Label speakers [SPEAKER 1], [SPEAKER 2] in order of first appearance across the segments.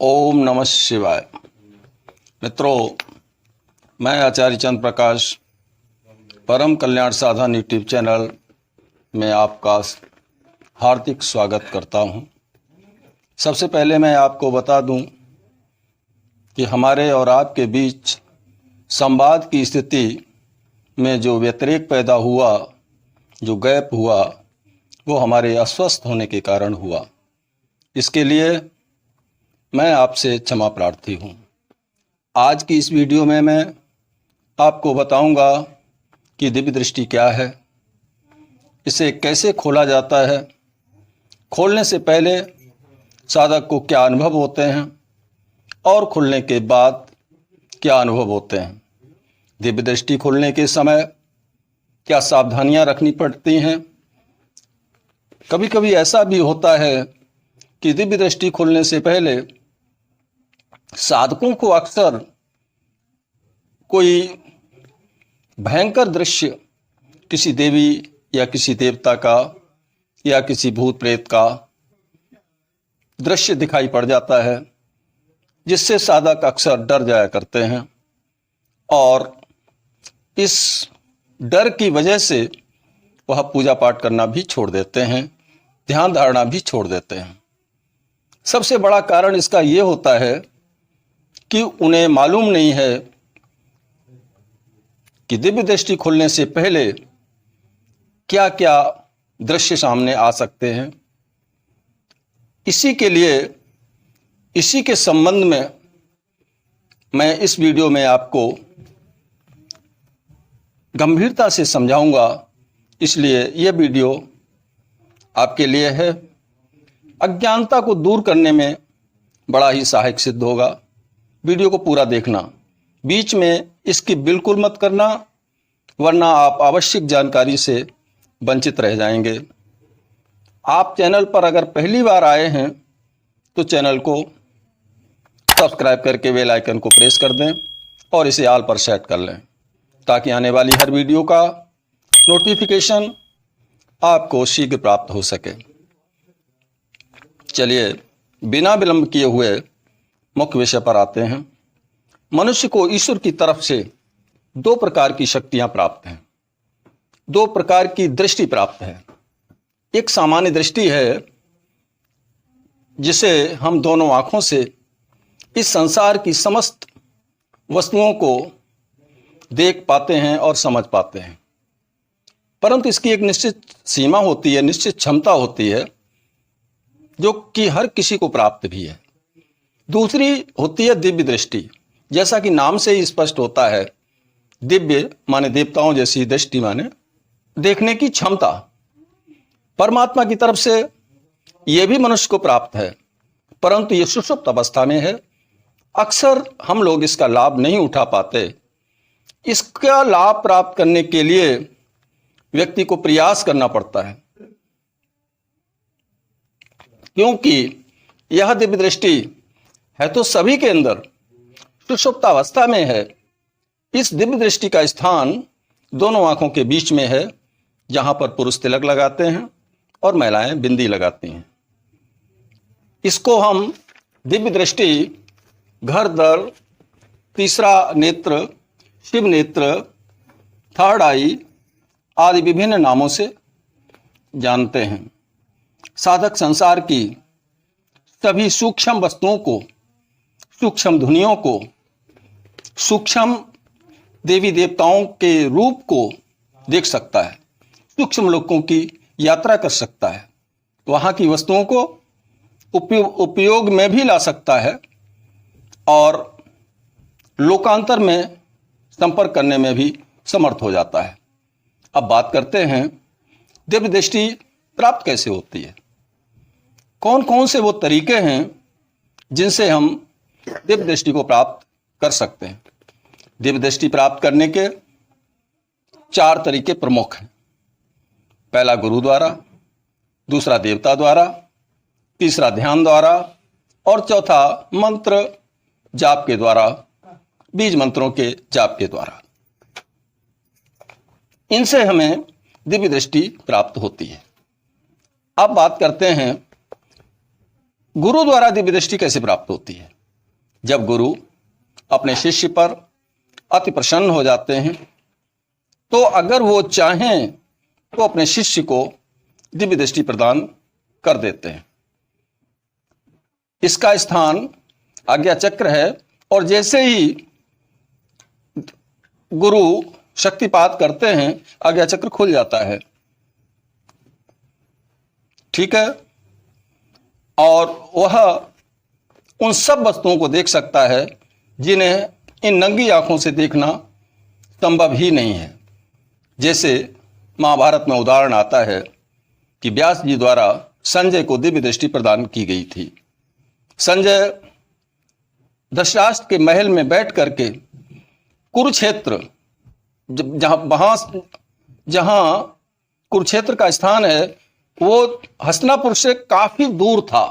[SPEAKER 1] ओम नमः शिवाय। मित्रों, मैं आचार्य चंद्र प्रकाश परम कल्याण साधन यूट्यूब चैनल में आपका हार्दिक स्वागत करता हूं। सबसे पहले मैं आपको बता दूं कि हमारे और आपके बीच संवाद की स्थिति में जो व्यतिरेक पैदा हुआ, जो गैप हुआ, वो हमारे अस्वस्थ होने के कारण हुआ। इसके लिए मैं आपसे क्षमा प्रार्थी हूँ। आज की इस वीडियो में मैं आपको बताऊंगा कि दिव्य दृष्टि क्या है, इसे कैसे खोला जाता है, खोलने से पहले साधक को क्या अनुभव होते हैं और खुलने के बाद क्या अनुभव होते हैं। दिव्य दृष्टि खोलने के समय क्या सावधानियां रखनी पड़ती हैं। कभी कभी ऐसा भी होता है कि दिव्य दृष्टि खोलने से पहले साधकों को अक्सर कोई भयंकर दृश्य किसी देवी या किसी देवता का या किसी भूत प्रेत का दृश्य दिखाई पड़ जाता है, जिससे साधक अक्सर डर जाया करते हैं और इस डर की वजह से वह पूजा पाठ करना भी छोड़ देते हैं, ध्यान धारणा भी छोड़ देते हैं। सबसे बड़ा कारण इसका ये होता है कि उन्हें मालूम नहीं है कि दिव्य दृष्टि खुलने से पहले क्या क्या दृश्य सामने आ सकते हैं। इसी के लिए, इसी के संबंध में मैं इस वीडियो में आपको गंभीरता से समझाऊंगा। इसलिए यह वीडियो आपके लिए है। अज्ञानता को दूर करने में बड़ा ही सहायक सिद्ध होगा। वीडियो को पूरा देखना, बीच में इसकी बिल्कुल मत करना, वरना आप आवश्यक जानकारी से वंचित रह जाएंगे। आप चैनल पर अगर पहली बार आए हैं तो चैनल को सब्सक्राइब करके बेल आइकन को प्रेस कर दें और इसे ऑल पर सेट कर लें, ताकि आने वाली हर वीडियो का नोटिफिकेशन आपको शीघ्र प्राप्त हो सके। चलिए बिना विलंब किए हुए मुख्य विषय पर आते हैं। मनुष्य को ईश्वर की तरफ से दो प्रकार की शक्तियां प्राप्त हैं, दो प्रकार की दृष्टि प्राप्त है। एक सामान्य दृष्टि है, जिसे हम दोनों आंखों से इस संसार की समस्त वस्तुओं को देख पाते हैं और समझ पाते हैं, परंतु इसकी एक निश्चित सीमा होती है, निश्चित क्षमता होती है, जो कि हर किसी को प्राप्त भी है। दूसरी होती है दिव्य दृष्टि। जैसा कि नाम से ही स्पष्ट होता है, दिव्य माने देवताओं जैसी, दृष्टि माने देखने की क्षमता। परमात्मा की तरफ से यह भी मनुष्य को प्राप्त है, परंतु यह सुषुप्त अवस्था में है। अक्सर हम लोग इसका लाभ नहीं उठा पाते। इसका लाभ प्राप्त करने के लिए व्यक्ति को प्रयास करना पड़ता है, क्योंकि यह दिव्य दृष्टि है तो सभी के अंदर, सुषुप्तावस्था में है। इस दिव्य दृष्टि का स्थान दोनों आंखों के बीच में है, जहां पर पुरुष तिलक लगाते हैं और महिलाएं बिंदी लगाती हैं। इसको हम दिव्य दृष्टि, घर दर, तीसरा नेत्र, शिव नेत्र, थर्ड आई आदि विभिन्न नामों से जानते हैं। साधक संसार की सभी सूक्ष्म वस्तुओं को, सूक्ष्म ध्वनियों को, सूक्ष्म देवी देवताओं के रूप को देख सकता है, सूक्ष्म लोकों की यात्रा कर सकता है, वहां की वस्तुओं को उपयोग में भी ला सकता है और लोकांतर में संपर्क करने में भी समर्थ हो जाता है। अब बात करते हैं दिव्य दृष्टि प्राप्त कैसे होती है। कौन कौन से वो तरीके हैं जिनसे हम दिव्य दृष्टि को प्राप्त कर सकते हैं। दिव्य दृष्टि प्राप्त करने के 4 तरीके प्रमुख हैं। पहला गुरु द्वारा, दूसरा देवता द्वारा, तीसरा ध्यान द्वारा और चौथा मंत्र जाप के द्वारा, बीज मंत्रों के जाप के द्वारा। इनसे हमें दिव्य दृष्टि प्राप्त होती है। अब बात करते हैं गुरु द्वारा दिव्य दृष्टि कैसे प्राप्त होती है। जब गुरु अपने शिष्य पर अति प्रसन्न हो जाते हैं तो अगर वो चाहें तो अपने शिष्य को दिव्य दृष्टि प्रदान कर देते हैं। इसका स्थान आज्ञा चक्र है और जैसे ही गुरु शक्तिपात करते हैं आज्ञा चक्र खुल जाता है। ठीक है, और वह उन सब वस्तुओं को देख सकता है जिन्हें इन नंगी आंखों से देखना संभव ही नहीं है। जैसे महाभारत में उदाहरण आता है कि व्यास जी द्वारा संजय को दिव्य दृष्टि प्रदान की गई थी। संजय धृतराष्ट्र के महल में बैठ करके कुरुक्षेत्र, जहां कुरुक्षेत्र का स्थान है वो हस्तिनापुर से काफी दूर था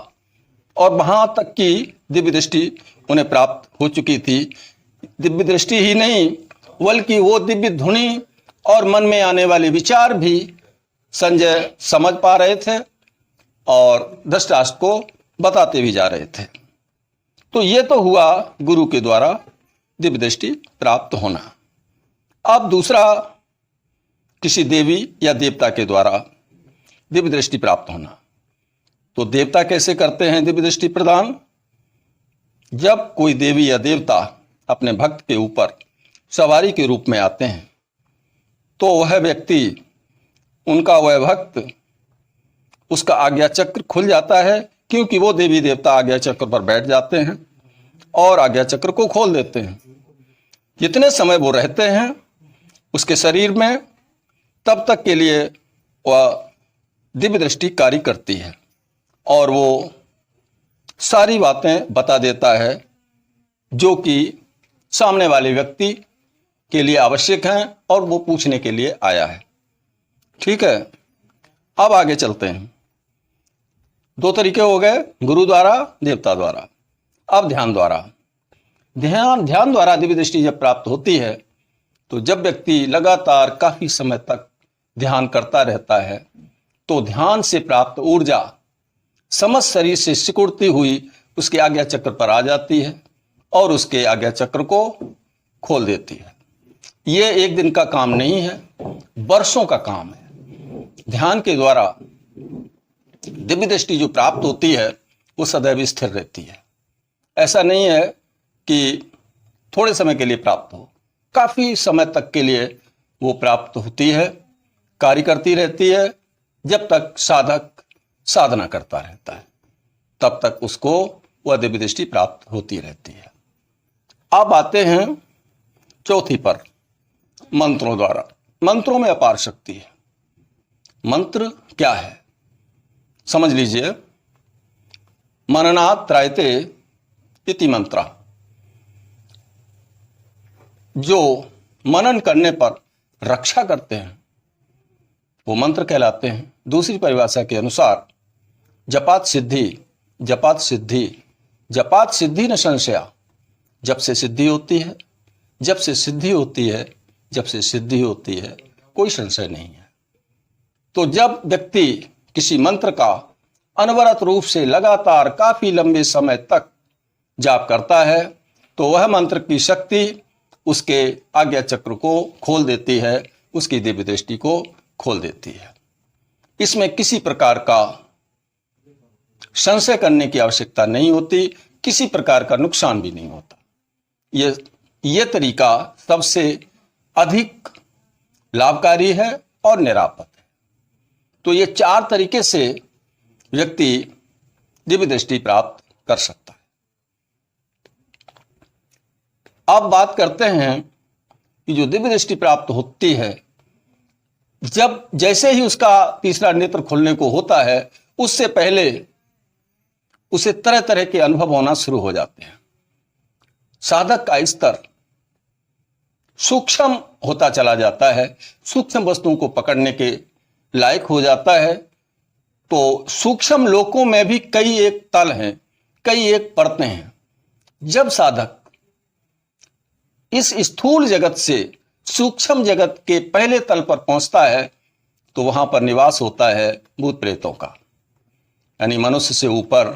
[SPEAKER 1] और वहां तक की दिव्य दृष्टि उन्हें प्राप्त हो चुकी थी। दिव्य दृष्टि ही नहीं बल्कि वो दिव्य धुनी और मन में आने वाले विचार भी संजय समझ पा रहे थे और धृतराष्ट्र को बताते भी जा रहे थे। तो ये तो हुआ गुरु के द्वारा दिव्य दृष्टि प्राप्त होना। अब दूसरा, किसी देवी या देवता के द्वारा दिव्य दृष्टि प्राप्त होना। तो देवता कैसे करते हैं दिव्य दृष्टि प्रदान? जब कोई देवी या देवता अपने भक्त के ऊपर सवारी के रूप में आते हैं तो वह व्यक्ति, उनका वह भक्त, उसका आज्ञा चक्र खुल जाता है क्योंकि वो देवी देवता आज्ञा चक्र पर बैठ जाते हैं और आज्ञा चक्र को खोल देते हैं। जितने समय वो रहते हैं उसके शरीर में तब तक के लिए वह दिव्य दृष्टि कार्य करती है और वो सारी बातें बता देता है जो कि सामने वाले व्यक्ति के लिए आवश्यक हैं और वो पूछने के लिए आया है। ठीक है, अब आगे चलते हैं। दो तरीके हो गए, गुरु द्वारा, देवता द्वारा। अब ध्यान द्वारा। ध्यान द्वारा दिव्य दृष्टि जब प्राप्त होती है तो जब व्यक्ति लगातार काफी समय तक ध्यान करता रहता है तो ध्यान से प्राप्त ऊर्जा समस्त शरीर से सिकुड़ती हुई उसके आज्ञा चक्र पर आ जाती है और उसके आज्ञा चक्र को खोल देती है। ये एक दिन का काम नहीं है, वर्षों का काम है। ध्यान के द्वारा दिव्य दृष्टि जो प्राप्त होती है वो सदैव स्थिर रहती है। ऐसा नहीं है कि थोड़े समय के लिए प्राप्त हो, काफी समय तक के लिए वो प्राप्त होती है, कार्य करती रहती है। जब तक साधक साधना करता रहता है तब तक उसको वह दिव्य दृष्टि प्राप्त होती रहती है। अब आते हैं चौथी पर, मंत्रों द्वारा। मंत्रों में अपार शक्ति है। मंत्र क्या है समझ लीजिए। मननात् त्रायते इति मंत्र, जो मनन करने पर रक्षा करते हैं वो मंत्र कहलाते हैं। दूसरी परिभाषा के अनुसार जपात सिद्धि, जपात सिद्धि, जपात सिद्धि न संशया। जब से सिद्धि होती है, जब से सिद्धि होती है, जब से सिद्धि होती है, कोई संशय नहीं है। तो जब व्यक्ति किसी मंत्र का अनवरत रूप से लगातार काफी लंबे समय तक जाप करता है तो वह मंत्र की शक्ति उसके आज्ञा चक्र को खोल देती है, उसकी दिव्य दृष्टि को खोल देती है। इसमें किसी प्रकार का संशय करने की आवश्यकता नहीं होती, किसी प्रकार का नुकसान भी नहीं होता। ये तरीका सबसे अधिक लाभकारी है और निरापद है। तो ये चार तरीके से व्यक्ति दिव्य दृष्टि प्राप्त कर सकता है। अब बात करते हैं कि जो दिव्य दृष्टि प्राप्त होती है, जब जैसे ही उसका तीसरा नेत्र खुलने को होता है उससे पहले उसे तरह तरह के अनुभव होना शुरू हो जाते हैं। साधक का स्तर सूक्ष्म होता चला जाता है, सूक्ष्म वस्तुओं को पकड़ने के लायक हो जाता है। तो सूक्ष्म लोकों में भी कई एक तल हैं, कई एक परतें हैं। जब साधक इस स्थूल जगत से सूक्ष्म जगत के पहले तल पर पहुंचता है तो वहां पर निवास होता है भूत प्रेतों का, यानी मनुष्य से ऊपर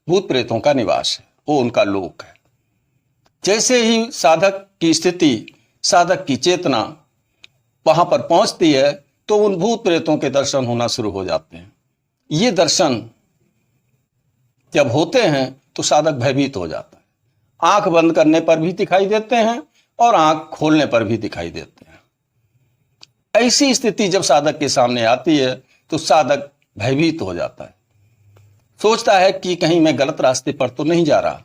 [SPEAKER 1] भूत प्रेतों का निवास है, वो उनका लोक है। जैसे ही साधक की स्थिति, साधक की चेतना वहां पर पहुंचती है तो उन भूत प्रेतों के दर्शन होना शुरू हो जाते हैं। ये दर्शन जब होते हैं तो साधक भयभीत हो जाता है। आंख बंद करने पर भी दिखाई देते हैं और आंख खोलने पर भी दिखाई देते हैं। ऐसी स्थिति जब साधक के सामने आती है तो साधक भयभीत हो जाता है, सोचता है कि कहीं मैं गलत रास्ते पर तो नहीं जा रहा।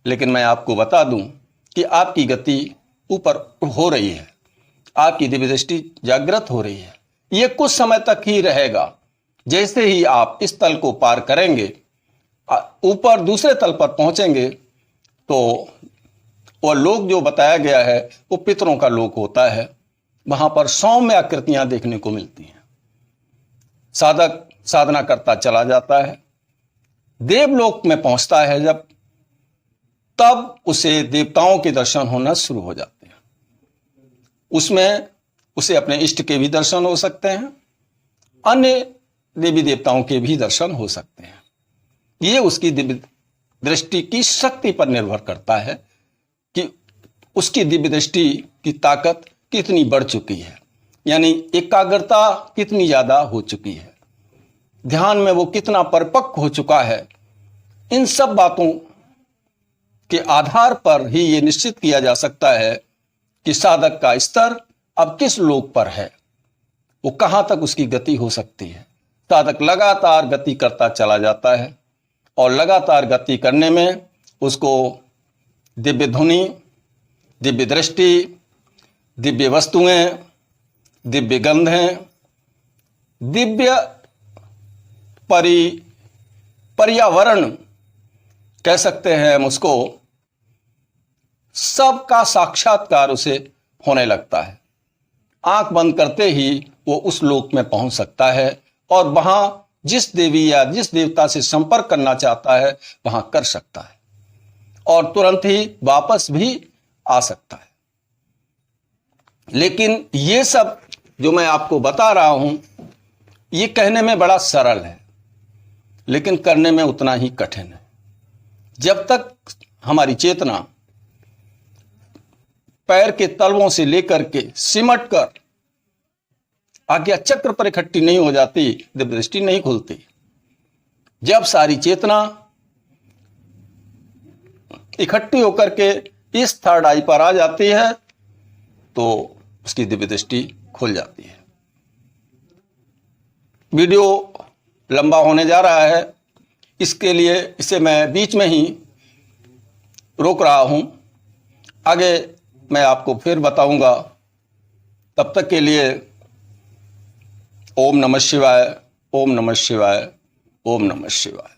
[SPEAKER 1] लेकिन मैं आपको बता दूं कि आपकी गति ऊपर हो रही है, आपकी दिव्य दृष्टि जागृत हो रही है। यह कुछ समय तक ही रहेगा। जैसे ही आप इस तल को पार करेंगे, ऊपर दूसरे तल पर पहुंचेंगे, तो वह लोक जो बताया गया है वो पितरों का लोक होता है। वहां पर सौम्य आकृतियां देखने को मिलती हैं। साधक साधना करता चला जाता है, देवलोक में पहुंचता है जब, तब उसे देवताओं के दर्शन होना शुरू हो जाते हैं। उसमें उसे अपने इष्ट के भी दर्शन हो सकते हैं, अन्य देवी देवताओं के भी दर्शन हो सकते हैं। ये उसकी दिव्य दृष्टि की शक्ति पर निर्भर करता है कि उसकी दिव्य दृष्टि की ताकत कितनी बढ़ चुकी है, यानी एकाग्रता कितनी ज्यादा हो चुकी है, ध्यान में वो कितना परिपक्व हो चुका है। इन सब बातों के आधार पर ही ये निश्चित किया जा सकता है कि साधक का स्तर अब किस लोक पर है, वो कहां तक उसकी गति हो सकती है। साधक लगातार गति करता चला जाता है और लगातार गति करने में उसको दिव्य धुनी, दिव्य दृष्टि, दिव्य वस्तुएं, दिव्य गंधें, दिव्य पर्यावरण कह सकते हैं हम उसको, सबका साक्षात्कार उसे होने लगता है। आंख बंद करते ही वो उस लोक में पहुंच सकता है और वहां जिस देवी या जिस देवता से संपर्क करना चाहता है वहां कर सकता है और तुरंत ही वापस भी आ सकता है। लेकिन ये सब जो मैं आपको बता रहा हूं, ये कहने में बड़ा सरल है लेकिन करने में उतना ही कठिन है। जब तक हमारी चेतना पैर के तलवों से लेकर के सिमट कर आज्ञा चक्र पर इकट्ठी नहीं हो जाती, दिव्य दृष्टि नहीं खुलती। जब सारी चेतना इकट्ठी होकर के इस थर्ड आई पर आ जाती है तो उसकी दिव्य दृष्टि खुल जाती है। वीडियो लंबा होने जा रहा है, इसके लिए इसे मैं बीच में ही रोक रहा हूं। आगे मैं आपको फिर बताऊंगा। तब तक के लिए ओम नमः शिवाय, ओम नमः शिवाय, ओम नमः शिवाय।